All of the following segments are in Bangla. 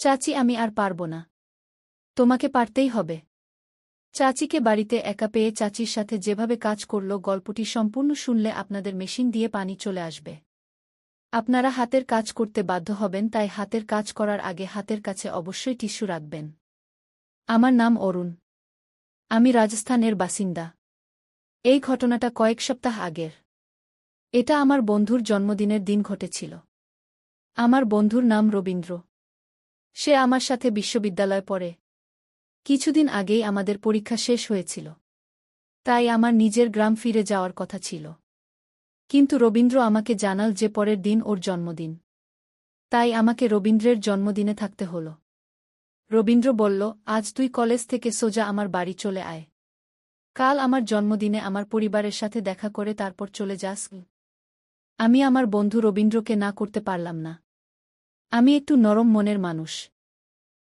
চাচি আমি আর পারব না। তোমাকে পারতেই হবে। চাচিকে বাড়িতে একা পেয়ে চাচির সাথে যেভাবে কাজ করল গল্পটি সম্পূর্ণ শুনলে আপনাদের মেশিন দিয়ে পানি চলে আসবে। আপনারা হাতের কাজ করতে বাধ্য হবেন, তাই হাতের কাজ করার আগে হাতের কাছে অবশ্যই টিস্যু রাখবেন। আমার নাম অরুণ। আমি রাজস্থানের বাসিন্দা। এই ঘটনাটা কয়েক সপ্তাহ আগের। এটা আমার বন্ধুর জন্মদিনের দিন ঘটেছিল। আমার বন্ধুর নাম রবীন্দ্র। সে আমার সাথে বিশ্ববিদ্যালয়ে পড়ে। কিছুদিন আগেই আমাদের পরীক্ষা শেষ হয়েছিল। তাই আমার নিজের গ্রাম ফিরে যাওয়ার কথা ছিল। কিন্তু রবীন্দ্র আমাকে জানাল যে পরের দিন ওর জন্মদিন। তাই আমাকে রবীন্দ্রের জন্মদিনে থাকতে হল। রবীন্দ্র বলল, আজ তুই কলেজ থেকে সোজা আমার বাড়ি চলে আয়। কাল আমার জন্মদিনে আমার পরিবারের সাথে দেখা করে তারপর চলে যাস। আমি আমার বন্ধু রবীন্দ্রকে না করতে পারলাম না। আমি একটু নরম মনের মানুষ।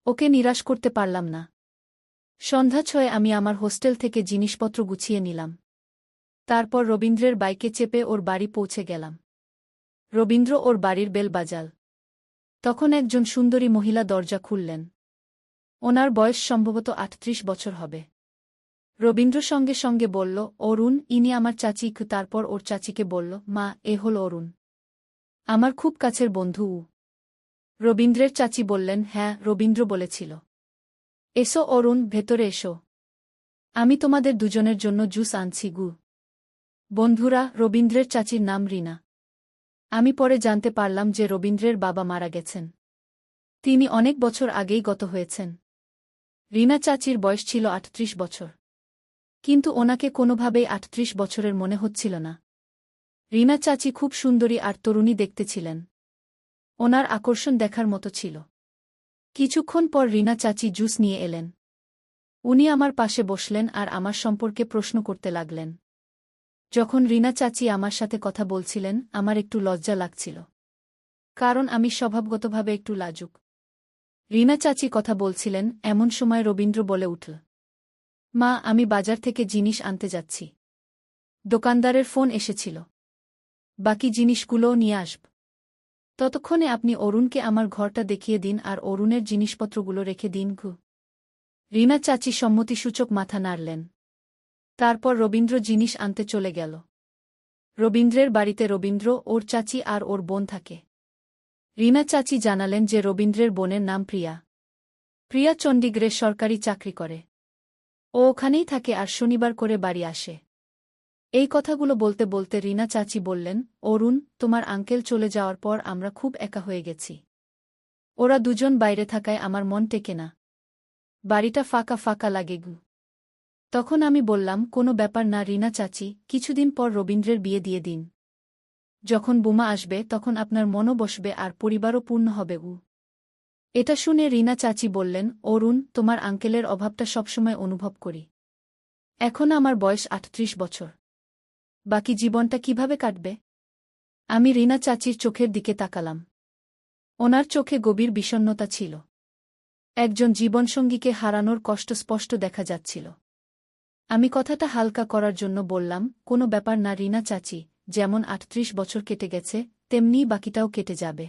ওকে নিরাশ করতে পারলাম না। সন্ধ্যা ৬ আমি আমার হোস্টেল থেকে জিনিসপত্র গুছিয়ে নিলাম। তারপর রবীন্দ্রের বাইকে চেপে ওর বাড়ি পৌঁছে গেলাম। রবীন্দ্র ওর বাড়ির বেল বাজাল। তখন একজন সুন্দরী মহিলা দরজা খুললেন। ওনার বয়স সম্ভবত ৩৮ বছর হবে। রবীন্দ্র সঙ্গে সঙ্গে বলল, অরুণ, ইনি আমার চাচি। তারপর ওর চাচিকে বলল, মা, এ হল অরুণ, আমার খুব কাছের বন্ধু। রবীন্দ্রের চাচি বললেন, হ্যাঁ, রবীন্দ্র বলেছিল। এসো অরুণ, ভেতরে এসো। আমি তোমাদের দুজনের জন্য জুস আনছি গু। বন্ধুরা, রবীন্দ্রের চাচির নাম রিনা। আমি পরে জানতে পারলাম যে রবীন্দ্রের বাবা মারা গেছেন। তিনি অনেক বছর আগেই গত হয়েছেন। রিনা চাচির বয়স ছিল ৩৮ বছর। কিন্তু ওনাকে কোনোভাবেই ৩৮ বছরের মনে হচ্ছিল না। রিনা চাচি খুব সুন্দরী আর তরুণী দেখতে ছিলেন। ওনার আকর্ষণ দেখার মতো ছিল। কিছুক্ষণ পর রিনা চাচি জুস নিয়ে এলেন। উনি আমার পাশে বসলেন আর আমার সম্পর্কে প্রশ্ন করতে লাগলেন। যখন রিনা চাচি আমার সাথে কথা বলছিলেন আমার একটু লজ্জা লাগছিল। কারণ আমি স্বভাবগতভাবে একটু লাজুক। রিনা চাচি কথা বলছিলেন, এমন সময় রবীন্দ্র বলে উঠল, মা, আমি বাজার থেকে জিনিস আনতে যাচ্ছি। দোকানদারের ফোন এসেছিল। বাকি জিনিসগুলোও নিয়ে আসব। ততক্ষণে আপনি অরুণকে আমার ঘরটা দেখিয়ে দিন আর অরুণের জিনিসপত্রগুলো রেখে দিন গু। রিনা চাচি সম্মতিসূচক মাথা নাড়লেন। তারপর রবীন্দ্র জিনিস আনতে চলে গেল। রবীন্দ্রের বাড়িতে রবীন্দ্র, ওর চাচি আর ওর বোন থাকে। রিনা চাচি জানালেন যে রবীন্দ্রের বোনের নাম প্রিয়া। প্রিয়া চণ্ডীগড়ে সরকারি চাকরি করে। ও ওখানেই থাকে আর শনিবার করে বাড়ি আসে। এই কথাগুলো বলতে বলতে রিনা চাচি বললেন, অরুণ, তোমার আঙ্কেল চলে যাওয়ার পর আমরা খুব একা হয়ে গেছি। ওরা দুজন বাইরে থাকায় আমার মন টেকে না। বাড়িটা ফাঁকা ফাঁকা লাগে গু। তখন আমি বললাম, কোনো ব্যাপার না রিনা চাচি, কিছুদিন পর রবীন্দ্রের বিয়ে দিয়ে দিন। যখন বোমা আসবে তখন আপনার মনও বসবে আর পরিবারও পূর্ণ হবে গু। এটা শুনে রিনা চাচি বললেন, অরুণ, তোমার আঙ্কেলের অভাবটা সবসময় অনুভব করি। এখন আমার বয়স ৩৮ বছর। বাকি জীবনটা কিভাবে কাটবে? আমি রিনা চাচির চোখের দিকে তাকালাম। ওনার চোখে গভীর বিষণ্ণতা ছিল। একজন জীবনসঙ্গীকে হারানোর কষ্ট স্পষ্ট দেখা যাচ্ছিল। আমি কথাটা হালকা করার জন্য বললাম, কোনো ব্যাপার না রিনা চাচি, যেমন ৩৮ বছর কেটে গেছে তেমনিই বাকিটাও কেটে যাবে।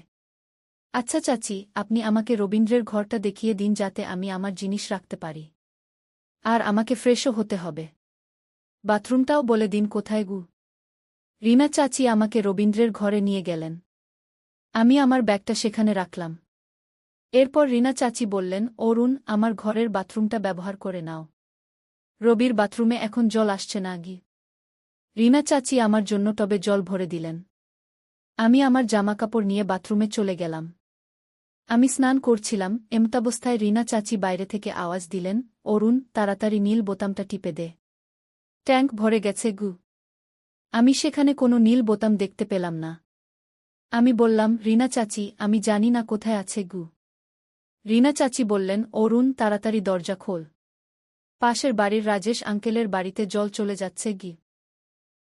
আচ্ছা চাচি, আপনি আমাকে রবীন্দ্রের ঘরটা দেখিয়ে দিন যাতে আমি আমার জিনিস রাখতে পারি। আর আমাকে ফ্রেশও হতে হবে। বাথরুমটাও বলে দিন কোথায় গু। রিনা চাচি আমাকে রবীন্দ্রের ঘরে নিয়ে গেলেন। আমি আমার ব্যাগটা সেখানে রাখলাম। এরপর রিনা চাচি বললেন, অরুণ, আমার ঘরের বাথরুমটা ব্যবহার করে নাও। রবির বাথরুমে এখন জল আসছে না গি। রিনা চাচি আমার জন্য টবে জল ভরে দিলেন। আমি আমার জামাকাপড় নিয়ে বাথরুমে চলে গেলাম। আমি স্নান করছিলাম, এমতাবস্থায় রিনা চাচি বাইরে থেকে আওয়াজ দিলেন, অরুণ, তাড়াতাড়ি নীল বোতামটা টিপে দে। ট্যাঙ্ক ভরে গেছে গু। আমি সেখানে কোনো নীল বোতাম দেখতে পেলাম না। আমি বললাম, রিনা চাচি, আমি জানি না কোথায় আছে গু। রিনা চাচি বললেন, অরুণ, তাড়াতাড়ি দরজা খোল। পাশের বাড়ির রাজেশ আঙ্কেলের বাড়িতে জল চলে যাচ্ছে গি।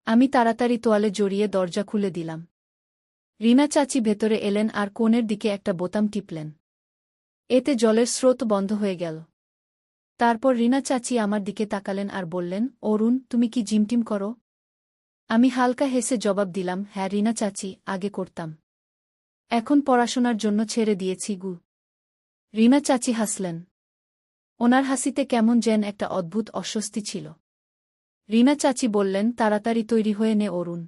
আমি তাড়াতাড়ি তোয়ালে জড়িয়ে দরজা খুলে দিলাম। রিনা চাচি ভেতরে এলেন আর কোণের দিকে একটা বোতাম টিপলেন। এতে জলের স্রোত বন্ধ হয়ে গেল। তারপর রিনা চাচি আমার দিকে তাকালেন আর বললেন, অরুণ, তুমি কি জিমটিম করো? আমি হালকা হেসে জবাব দিলাম, হ্যাঁ রিনা চাচি, আগে করতাম। এখন পড়াশোনার জন্য ছেড়ে দিয়েছি গু। রিনা চাচি হাসলেন। ওনার হাসিতে কেমন যেন একটা অদ্ভুত অস্বস্তি ছিল। রিনা চাচি বললেন, তাড়াতাড়ি তৈরি হয়ে নে অরুণ।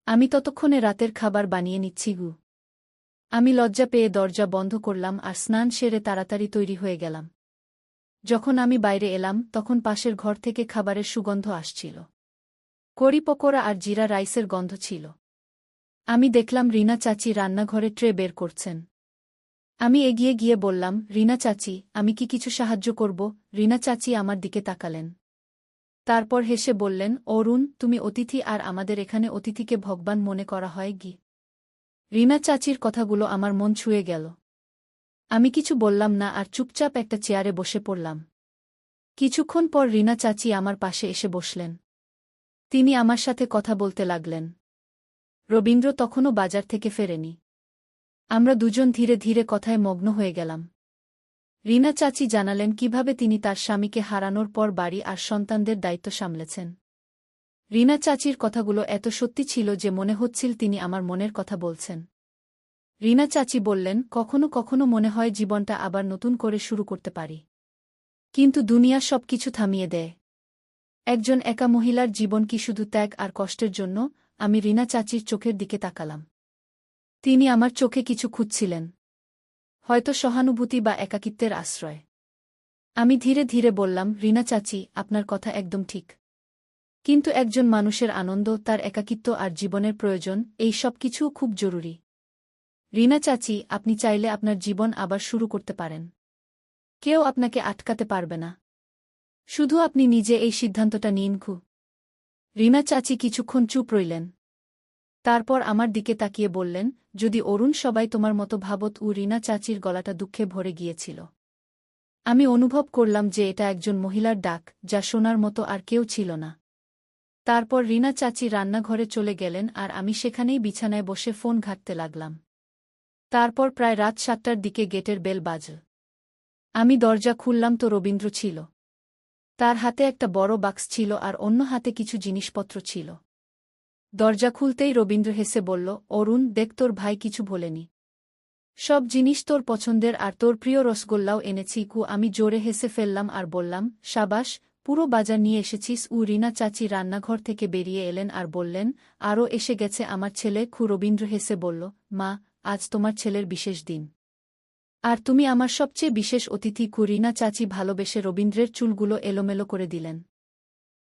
আমি ততক্ষণে রাতের খাবার বানিয়ে নিচ্ছি গু। আমি লজ্জা পেয়ে দরজা বন্ধ করলাম আর স্নান সেরে তাড়াতাড়ি তৈরি হয়ে গেলাম। যখন আমি বাইরে এলাম তখন পাশের ঘর থেকে খাবারের সুগন্ধ আসছিল। কড়ি পকোড়া আর জিরা রাইসের গন্ধ ছিল। আমি দেখলাম রিনা চাচি রান্নাঘরে ট্রে বের করছেন। আমি এগিয়ে গিয়ে বললাম, রিনা চাচি, আমি কি কিছু সাহায্য করব? রিনা চাচি আমার দিকে তাকালেন। তারপর হেসে বললেন, অরুণ, তুমি অতিথি আর আমাদের এখানে অতিথিকে ভগবান মনে করা হয় কি? রিনা চাচির কথাগুলো আমার মন ছুঁয়ে গেল। আমি কিছু বললাম না আর চুপচাপ একটা চেয়ারে বসে পড়লাম। কিছুক্ষণ পর রিনা চাচি আমার পাশে এসে বসলেন। তিনি আমার সাথে কথা বলতে লাগলেন। রবীন্দ্র তখনও বাজার থেকে ফেরেনি। আমরা দুজন ধীরে ধীরে কথায় মগ্ন হয়ে গেলাম। রিনা চাচি জানালেন কিভাবে তিনি তার স্বামীকে হারানোর পর বাড়ি আর সন্তানদের দায়িত্ব সামলেছেন। রিনা চাচির কথাগুলো এত সত্যি ছিল যে মনে হচ্ছিল তিনি আমার মনের কথা বলছেন। রিনা চাচি বললেন, কখনো কখনো মনে হয় জীবনটা আবার নতুন করে শুরু করতে পারি। কিন্তু দুনিয়া সবকিছু থামিয়ে দেয়। একজন একা মহিলার জীবন কি শুধু ত্যাগ আর কষ্টের জন্য? আমি রিনা চাচির চোখের দিকে তাকালাম। তিনি আমার চোখে কিছু খুঁজছিলেন। হয়তো সহানুভূতি বা একাকিত্বের আশ্রয়। আমি ধীরে ধীরে বললাম, রিনা চাচি, আপনার কথা একদম ঠিক। কিন্তু একজন মানুষের আনন্দ, তার একাকিত্ব আর জীবনের প্রয়োজন, এই সব কিছুও খুব জরুরি। রিনা চাচি, আপনি চাইলে আপনার জীবন আবার শুরু করতে পারেন। কেউ আপনাকে আটকাতে পারবে না। শুধু আপনি নিজে এই সিদ্ধান্তটা নিন। রিনা চাচি কিছুক্ষণ চুপ রইলেন। তারপর আমার দিকে তাকিয়ে বললেন, যদি অরুণ সবাই তোমার মতো ভাবত। রিনা চাচির গলাটা দুঃখে ভরে গিয়েছিল। আমি অনুভব করলাম যে এটা একজন মহিলার ডাক, যা শোনার মতো আর কেউ ছিল না। তারপর রিনা চাচি রান্নাঘরে চলে গেলেন আর আমি সেখানেই বিছানায় বসে ফোন ঘাঁটতে লাগলাম। তারপর প্রায় রাত 7টার দিকে গেটের বেল বাজল। আমি দরজা খুললাম তো রবীন্দ্র ছিল। তার হাতে একটা বড় বাক্স ছিল আর অন্য হাতে কিছু জিনিসপত্র ছিল। দরজা খুলতেই রবীন্দ্র হেসে বলল, অরুণ, দেখ, তোর ভাই কিছু বলেনি। সব জিনিস তোর পছন্দের আর তোর প্রিয় রসগোল্লাও এনেছি। আমি জোরে হেসে ফেললাম আর বললাম, সাবাস, পুরো বাজার নিয়ে এসেছিস। রিনা চাচি রান্নাঘর থেকে বেরিয়ে এলেন আর বললেন, আরও এসে গেছে আমার ছেলে। রবীন্দ্র হেসে বলল, মা, আজ তোমার ছেলের বিশেষ দিন। আর তুমি আমার সবচেয়ে বিশেষ অতিথি। রিনা চাচি ভালোবেসে রবীন্দ্রের চুলগুলো এলোমেলো করে দিলেন।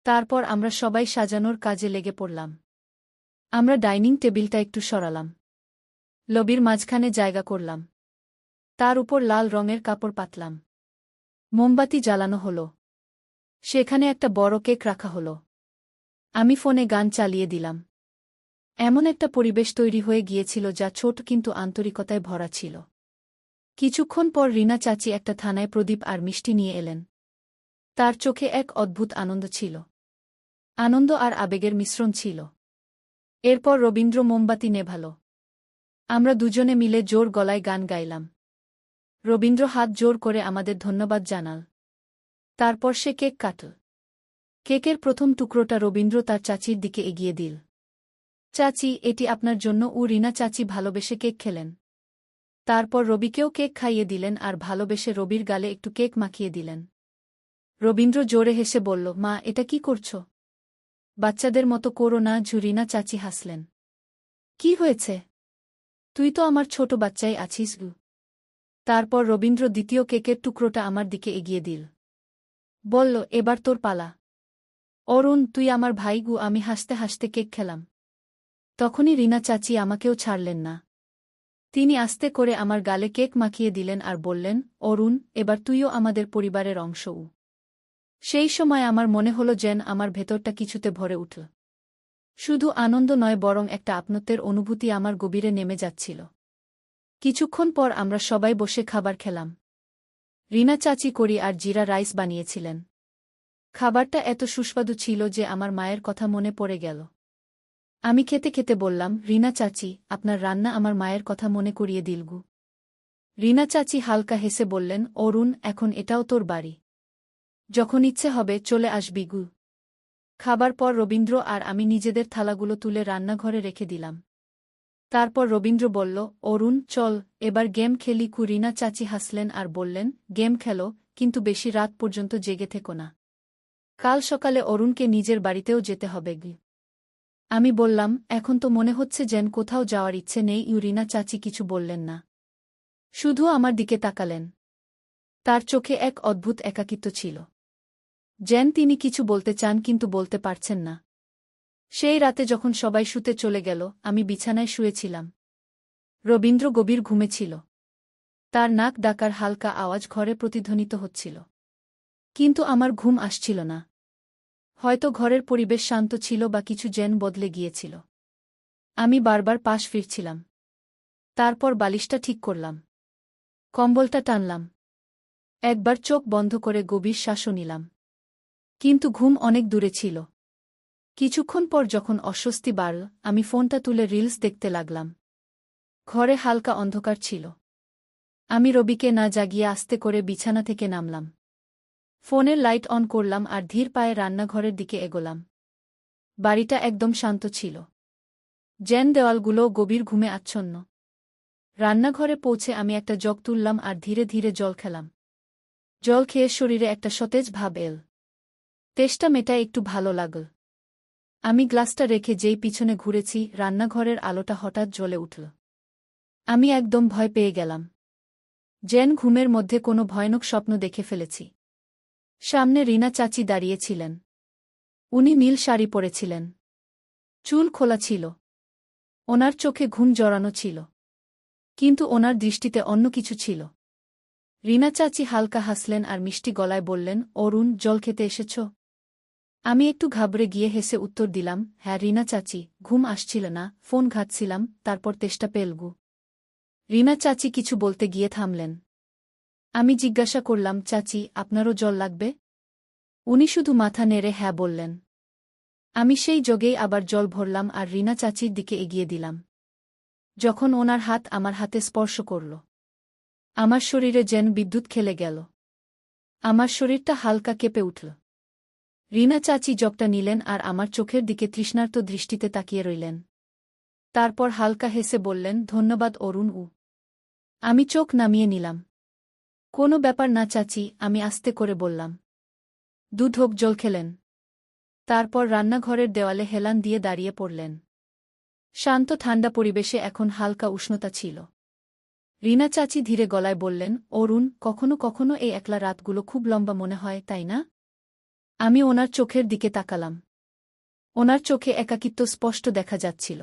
তারপর আমরা সবাই সাজানোর কাজে লেগে পড়লাম। আমরা ডাইনিং টেবিলটা একটু সরালাম। লবির মাঝখানে জায়গা করলাম। তার উপর লাল রঙের কাপড় পাতলাম। মোমবাতি জ্বালানো হলো। সেখানে একটা বড় কেক রাখা হলো। আমি ফোনে গান চালিয়ে দিলাম। এমন একটা পরিবেশ তৈরি হয়ে গিয়েছিল যা ছোট কিন্তু আন্তরিকতায় ভরা ছিল। কিছুক্ষণ পর রিনা চাচি একটা থানায় প্রদীপ আর মিষ্টি নিয়ে এলেন। তার চোখে এক অদ্ভুত আনন্দ ছিল। আনন্দ আর আবেগের মিশ্রণ ছিল। এরপর রবীন্দ্র মোমবাতি নেভাল। আমরা দুজনে মিলে জোর গলায় গান গাইলাম। রবীন্দ্র হাত জোর করে আমাদের ধন্যবাদ জানাল। তারপর সে কেক কাটল। কেকের প্রথম টুকরোটা রবীন্দ্র তার চাচির দিকে এগিয়ে দিল। চাচি, এটি আপনার জন্য। রিনা চাচি ভালোবেসে কেক খেলেন। তারপর রবিকেও কেক খাইয়ে দিলেন আর ভালোবেসে রবির গালে একটু কেক মাখিয়ে দিলেন। রবীন্দ্র জোরে হেসে বলল, মা, এটা কি করছ? বাচ্চাদের মতো করো না। রিনা চাচি হাসলেন। কি হয়েছে? তুই তো আমার ছোট বাচ্চাই আছিস। তারপর রবীন্দ্র দ্বিতীয় কেকের টুকরোটা আমার দিকে এগিয়ে দিল। বলল, এবার তোর পালা। অরুণ, তুই আমার ভাই। আমি হাসতে হাসতে কেক খেলাম। তখনই রিনা চাচি আমাকেও ছাড়লেন না। তিনি আস্তে করে আমার গালে কেক মাখিয়ে দিলেন আর বললেন, অরুণ, এবার তুইও আমাদের পরিবারের অংশ। সেই সময় আমার মনে হলো যেন আমার ভেতরটা কিছুতে ভরে উঠল। শুধু আনন্দ নয়, বরং একটা আপনত্বের অনুভূতি আমার গভীরে নেমে যাচ্ছিল। কিছুক্ষণ পর আমরা সবাই বসে খাবার খেলাম। রিনা চাচি কড়ি আর জিরা রাইস বানিয়েছিলেন। খাবারটা এত সুস্বাদু ছিল যে আমার মায়ের কথা মনে পড়ে গেল। আমি খেতে খেতে বললাম, রিনা চাচি, আপনার রান্না আমার মায়ের কথা মনে করিয়ে দিল। রিনা চাচি হালকা হেসে বললেন, অরুণ, এখন এটাও তোর বাড়ি। যখন ইচ্ছে হবে চলে আসবি। খাবার পর রবীন্দ্র আর আমি নিজেদের থালাগুলো তুলে রান্নাঘরে রেখে দিলাম। তারপর রবীন্দ্র বলল, অরুণ চল এবার গেম খেলি। রিনা চাচি হাসলেন আর বললেন, গেম খেলো, কিন্তু বেশি রাত পর্যন্ত জেগে থেকো না। কাল সকালে অরুণকে নিজের বাড়িতেও যেতে হবে। আমি বললাম, এখন তো মনে হচ্ছে যেন কোথাও যাওয়ার ইচ্ছে নেই। রিনা চাচি কিছু বললেন না, শুধু আমার দিকে তাকালেন। তার চোখে এক অদ্ভুত একাকিত্ব ছিল, যেন তিনি কিছু বলতে চান কিন্তু বলতে পারছেন না। সেই রাতে যখন সবাই শুতে চলে গেল, আমি বিছানায় শুয়েছিলাম। রবীন্দ্র গভীর ঘুমেছিল। তার নাক ডাকার হালকা আওয়াজ ঘরে প্রতিধ্বনিত হচ্ছিল। কিন্তু আমার ঘুম আসছিল না। হয়তো ঘরের পরিবেশ শান্ত ছিল বা কিছু যেন বদলে গিয়েছিল। আমি বারবার পাশ ফিরছিলাম। তারপর বালিশটা ঠিক করলাম, কম্বলটা টানলাম, একবার চোখ বন্ধ করে গভীর শ্বাসও নিলাম। কিন্তু ঘুম অনেক দূরে ছিল। কিছুক্ষণ পর যখন অস্বস্তি বাড়ল, আমি ফোনটা তুলে রিলস দেখতে লাগলাম। ঘরে হালকা অন্ধকার ছিল। আমি রবিকে না জাগিয়ে আস্তে করে বিছানা থেকে নামলাম। ফোনের লাইট অন করলাম আর ধীর পায়ে রান্নাঘরের দিকে এগোলাম। বাড়িটা একদম শান্ত ছিল, যেন দেওয়ালগুলো গভীর ঘুমে আচ্ছন্ন। রান্নাঘরে পৌঁছে আমি একটা জগ তুললাম আর ধীরে ধীরে জল খেলাম। জল খেয়ে শরীরে একটা সতেজ ভাব এল। তেষ্টা মেটায় একটু ভালো লাগল। আমি গ্লাসটা রেখে যেই পিছনে ঘুরেছি, রান্নাঘরের আলোটা হঠাৎ জ্বলে উঠল। আমি একদম ভয় পেয়ে গেলাম, যেন ঘুমের মধ্যে কোনো ভয়ানক স্বপ্ন দেখে ফেলেছি। সামনে রিনা চাচি দাঁড়িয়েছিলেন। উনি নীল শাড়ি পরেছিলেন, চুল খোলা ছিল, ওনার চোখে ঘুম জড়ানো ছিল, কিন্তু ওনার দৃষ্টিতে অন্য কিছু ছিল। রিনা চাচি হালকা হাসলেন আর মিষ্টি গলায় বললেন, অরুণ জল খেতে এসেছ? আমি একটু ঘাবড়ে গিয়ে হেসে উত্তর দিলাম, হ্যাঁ রিনা চাচি, ঘুম আসছিল না, ফোন ঘাঁটছিলাম, তারপর তেষ্টা পেলগু। রিনা চাচি কিছু বলতে গিয়ে থামলেন। আমি জিজ্ঞাসা করলাম, চাচি আপনারও জল লাগবে? উনি শুধু মাথা নেড়ে হ্যাঁ বললেন। আমি সেই জগেই আবার জল ভরলাম আর রিনা চাচির দিকে এগিয়ে দিলাম। যখন ওনার হাত আমার হাতে স্পর্শ করল, আমার শরীরে যেন বিদ্যুৎ খেলে গেল। আমার শরীরটা হালকা কেঁপে উঠল। রিনা চাচি জগটা নিলেন আর আমার চোখের দিকে তৃষ্ণার্ত দৃষ্টিতে তাকিয়ে রইলেন। তারপর হালকা হেসে বললেন, ধন্যবাদ অরুণ। আমি চোখ নামিয়ে নিলাম। কোনো ব্যাপার না চাচি, আমি আস্তে করে বললাম। ঢোক জল খেলেন। তারপর রান্নাঘরের দেওয়ালে হেলান দিয়ে দাঁড়িয়ে পড়লেন। শান্ত ঠান্ডা পরিবেশে এখন হালকা উষ্ণতা ছিল। রিনা চাচি ধীরে গলায় বললেন, অরুণ কখনো কখনো এই একলা রাতগুলো খুব লম্বা মনে হয়, তাই না? আমি ওনার চোখের দিকে তাকালাম। ওনার চোখে একাকিত্ব স্পষ্ট দেখা যাচ্ছিল,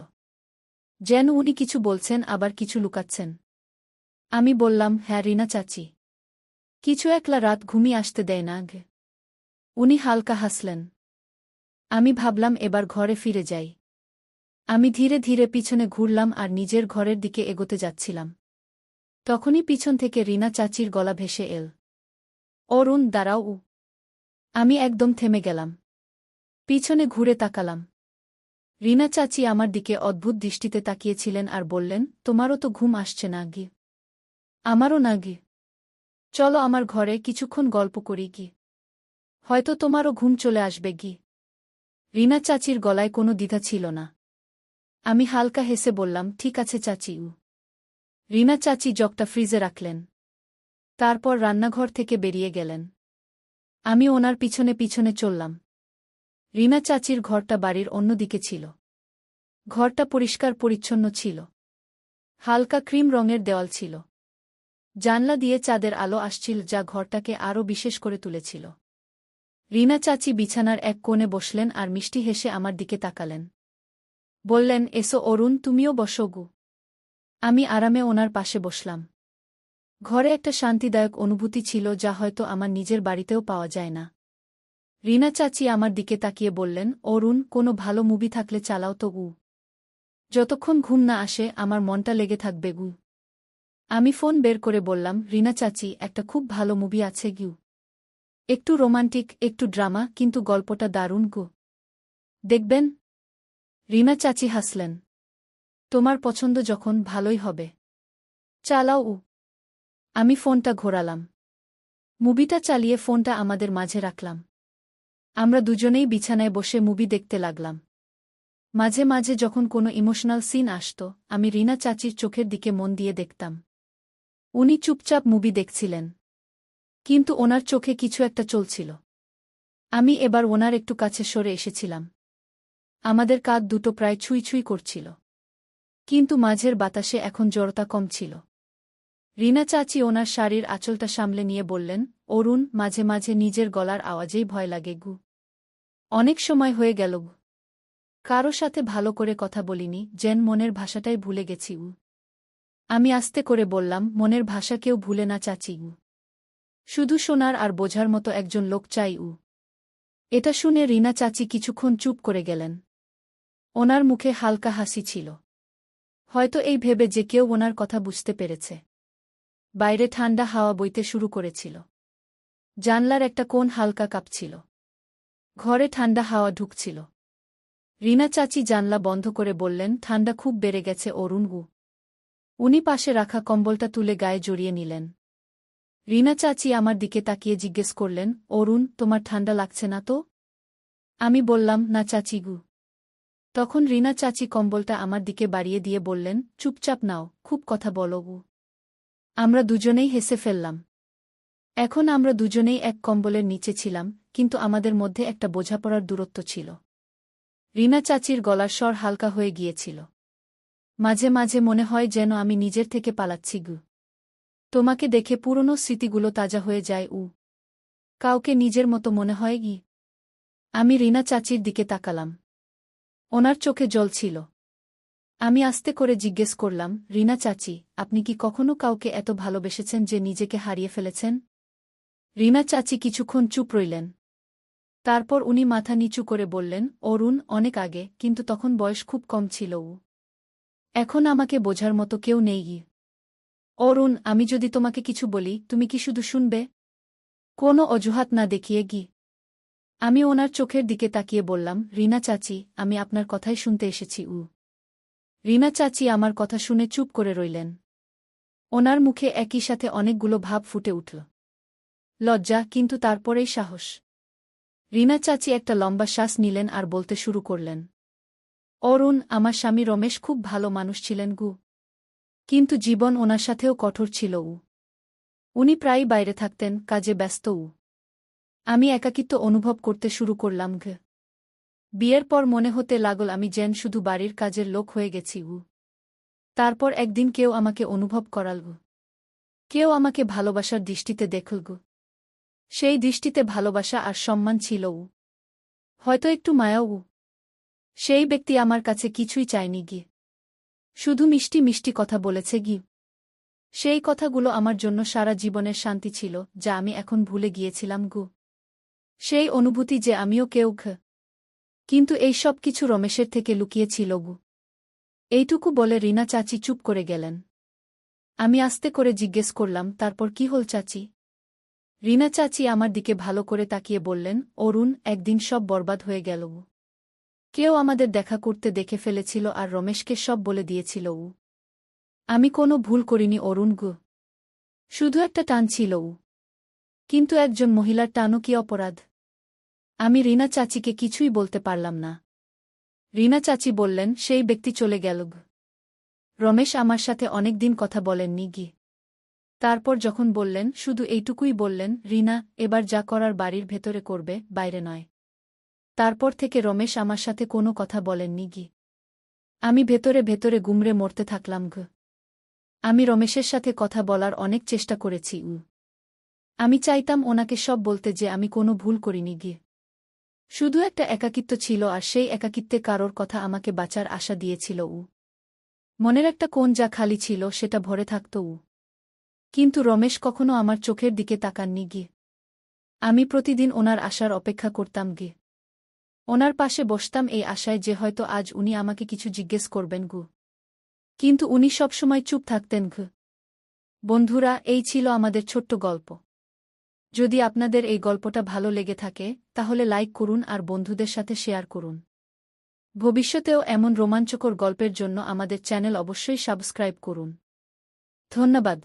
যেন উনি কিছু বলছেন আবার কিছু লুকাচ্ছেন। আমি বললাম, হ্যাঁ রিনা চাচি, কিছু একলা রাত ঘুমিয়ে আসতে দেয় না গে। উনি হালকা হাসলেন। আমি ভাবলাম এবার ঘরে ফিরে যাই। আমি ধীরে ধীরে পিছনে ঘুরলাম আর নিজের ঘরের দিকে এগোতে যাচ্ছিলাম। তখনই পিছন থেকে রিনা চাচির গলা ভেসে এল, অরুণ দাঁড়াও। আমি একদম থেমে গেলাম। পিছনে ঘুরে তাকালাম। রিনা চাচি আমার দিকে অদ্ভুত দৃষ্টিতে তাকিয়েছিলেন আর বললেন, তোমারও তো ঘুম আসছে না গি? আমারও না গি। চলো আমার ঘরে কিছুক্ষণ গল্প করি গি, হয়তো তোমারও ঘুম চলে আসবে গি। রিনা চাচির গলায় কোনো দ্বিধা ছিল না। আমি হালকা হেসে বললাম, ঠিক আছে চাচি। রিনা চাচি জগটা ফ্রিজে রাখলেন। তারপর রান্নাঘর থেকে বেরিয়ে গেলেন। আমি ওনার পিছনে পিছনে চললাম। রিনা চাচির ঘরটা বাড়ির অন্যদিকে ছিল। ঘরটা পরিষ্কার পরিচ্ছন্ন ছিল। হালকা ক্রিম রঙের দেওয়াল ছিল। জানলা দিয়ে চাঁদের আলো আসছিল, যা ঘরটাকে আরও বিশেষ করে তুলেছিল। রিনা চাচি বিছানার এক কোণে বসলেন আর মিষ্টি হেসে আমার দিকে তাকালেন। বললেন, এসো অরুণ, তুমিও বসো গু। আমি আরামে ওনার পাশে বসলাম। ঘরে একটা শান্তিদায়ক অনুভূতি ছিল, যা হয়তো আমার নিজের বাড়িতেও পাওয়া যায় না। রিনা চাচি আমার দিকে তাকিয়ে বললেন, অরুণ কোনো ভালো মুভি থাকলে চালাও তো গু। যতক্ষণ ঘুম না আসে আমার মনটা লেগে থাকবে গু। আমি ফোন বের করে বললাম, রিনা চাচি একটা খুব ভালো মুভি আছে গু। একটু রোমান্টিক, একটু ড্রামা, কিন্তু গল্পটা দারুণ গু। দেখবেন? রিনা চাচি হাসলেন। তোমার পছন্দ যখন, ভালোই হবে। চালাও। আমি ফোনটা ঘোরালাম। মুভিটা চালিয়ে ফোনটা আমাদের মাঝে রাখলাম। আমরা দুজনেই বিছানায় বসে মুভি দেখতে লাগলাম। মাঝে মাঝে যখন কোনো ইমোশনাল সিন আসত, আমি রিনা চাচির চোখের দিকে মন দিয়ে দেখতাম। উনি চুপচাপ মুভি দেখছিলেন, কিন্তু ওনার চোখে কিছু একটা চলছিল। আমি এবার ওনার একটু কাছে সরে এসেছিলাম। আমাদের কাঁধ দুটো প্রায় ছুঁই ছুঁই করছিল, কিন্তু মাঝের বাতাসে এখন জড়তা কম ছিল। রিনা চাচি ওনার শাড়ির আঁচলটা সামলে নিয়ে বললেন, অরুণ, মাঝে মাঝে নিজের গলার আওয়াজেই ভয় লাগে গু। অনেক সময় হয়ে গেল গু, কারো সাথে ভালো করে কথা বলিনি, যেন মনের ভাষাটাই ভুলে গেছি উ। আমি আস্তে করে বললাম, মনের ভাষা কেউ ভুলে না চাচি উ, শুধু শোনার আর বোঝার মতো একজন লোক চাই উ। এটা শুনে রিনা চাচি কিছুক্ষণ চুপ করে গেলেন। ওনার মুখে হালকা হাসি ছিল, হয়তো এই ভেবে যে কেউ ওনার কথা বুঝতে পেরেছে। বাইরে ঠান্ডা হাওয়া বইতে শুরু করেছিল। জানলার একটা কোণ হালকা কাঁপছিল। ঘরে ঠান্ডা হাওয়া ঢুকছিল। রিনা চাচি জানলা বন্ধ করে বললেন, ঠান্ডা খুব বেড়ে গেছে অরুণ গু। উনি পাশে রাখা কম্বলটা তুলে গায়ে জড়িয়ে নিলেন। রিনা চাচি আমার দিকে তাকিয়ে জিজ্ঞেস করলেন, অরুণ, তোমার ঠান্ডা লাগছে না তো? আমি বললাম, না চাচি গু। তখন রিনা চাচি কম্বলটা আমার দিকে বাড়িয়ে দিয়ে বললেন, চুপচাপ নাও, খুব কথা বলো গু। আমরা দুজনেই হেসে ফেললাম। এখন আমরা দুজনেই এক কম্বলের নিচে ছিলাম, কিন্তু আমাদের মধ্যে একটা বোঝাপড়ার দূরত্ব ছিল। রিনা চাচির গলার স্বর হালকা হয়ে গিয়েছিল। মাঝে মাঝে মনে হয় যেন আমি নিজের থেকে পালাচ্ছি গু। তোমাকে দেখে পুরনো স্মৃতিগুলো তাজা হয়ে যায় উ। কাউকে নিজের মতো মনে হয় গি। আমি রিনা চাচির দিকে তাকালাম। ওনার চোখে জল ছিল। আমি আস্তে করে জিজ্ঞেস করলাম, রিনা চাচি, আপনি কি কখনো কাউকে এত ভালোবেসেছেন যে নিজেকে হারিয়ে ফেলেছেন? রিনা চাচি কিছুক্ষণ চুপ রইলেন। তারপর উনি মাথা নিচু করে বললেন, অরুণ, অনেক আগে, কিন্তু তখন বয়স খুব কম ছিল উ। এখন আমাকে বোঝার মতো কেউ নেই গি। অরুণ, আমি যদি তোমাকে কিছু বলি, তুমি কি শুধু শুনবে? কোনো অজুহাত না দেখিয়ে গি। আমি ওনার চোখের দিকে তাকিয়ে বললাম, রিনা চাচি, আমি আপনার কথাই শুনতে এসেছি উ। রিনা চাচি আমার কথা শুনে চুপ করে রইলেন। ওনার মুখে একই সাথে অনেকগুলো ভাব ফুটে উঠল। লজ্জা, কিন্তু তারপরেই সাহস। রিনা চাচি একটা লম্বা শ্বাস নিলেন আর বলতে শুরু করলেন, অরুণ, আমার স্বামী রমেশ খুব ভালো মানুষ ছিলেন গু। কিন্তু জীবন ওনার সাথেও কঠোর ছিল উ। উনি প্রায়ই বাইরে থাকতেন, কাজে ব্যস্ত উ। আমি একাকিত্ব অনুভব করতে শুরু করলাম ঘ। বিয়ের পর মনে হতে লাগল আমি যেন শুধু বাড়ির কাজের লোক হয়ে গেছি উ। তারপর একদিন কেউ আমাকে অনুভব করাল গু। কেউ আমাকে ভালোবাসার দৃষ্টিতে দেখল গু। সেই দৃষ্টিতে ভালোবাসা আর সম্মান ছিল উ। হয়তো একটু মায়াও উ। সেই ব্যক্তি আমার কাছে কিছুই চায়নি গি। শুধু মিষ্টি মিষ্টি কথা বলেছে গি। সেই কথাগুলো আমার জন্য সারা জীবনের শান্তি ছিল, যা আমি এখন ভুলে গিয়েছিলাম গু। সেই অনুভূতি যে আমিও কেউ ঘ। কিন্তু এই সব কিছু রমেশের থেকে লুকিয়েছিল গু। এইটুকু বলে রিনা চাচি চুপ করে গেলেন। আমি আস্তে করে জিজ্ঞেস করলাম, তারপর কি হল চাচি? রিনা চাচি আমার দিকে ভালো করে তাকিয়ে বললেন, অরুণ, একদিন সব বরবাদ হয়ে গেল উ। কেউ আমাদের দেখা করতে দেখে ফেলেছিল আর রমেশকে সব বলে দিয়েছিল উ। আমি কোনো ভুল করিনি অরুণ গু। শুধু একটা টান ছিল উ। কিন্তু একজন মহিলার টানও কি অপরাধ? আমি রিনা চাচিকে কিছুই বলতে পারলাম না। রিনা চাচি বললেন, সেই ব্যক্তি চলে গেল গু। রমেশ আমার সাথে অনেক দিন কথা বলেননি গি। তারপর যখন বললেন, শুধু এইটুকুই বললেন, রিনা, এবার যা করার বাড়ির ভেতরে করবে, বাইরে নয়। তারপর থেকে রমেশ আমার সাথে কোনো কথা বলেননি গি। আমি ভেতরে ভেতরে গুমরে মরতে থাকলাম ঘ। আমি রমেশের সাথে কথা বলার অনেক চেষ্টা করেছি উ। আমি চাইতাম ওনাকে সব বলতে যে আমি কোনো ভুল করিনি গি। শুধু একটা একাকিত্ব ছিল আর সেই একাকিত্বে কারোর কথা আমাকে বাঁচার আশা দিয়েছিল উ। মনের একটা কোণ যা খালি ছিল সেটা ভরে থাকত উ। কিন্তু রমেশ কখনো আমার চোখের দিকে তাকাননি গি। আমি প্রতিদিন ওনার আসার অপেক্ষা করতাম গি। ওনার পাশে বসতাম এই আশায় যে হয়তো আজ উনি আমাকে কিছু জিজ্ঞেস করবেন গু। কিন্তু উনি সবসময় চুপ থাকতেন ঘ। বন্ধুরা, এই ছিল আমাদের ছোট্ট গল্প। যদি আপনাদের এই গল্পটা ভালো লেগে থাকে, তাহলে লাইক করুন আর বন্ধুদের সাথে শেয়ার করুন। ভবিষ্যতেও এমন রোমাঞ্চকর গল্পের জন্য আমাদের চ্যানেল অবশ্যই সাবস্ক্রাইব করুন। ধন্যবাদ।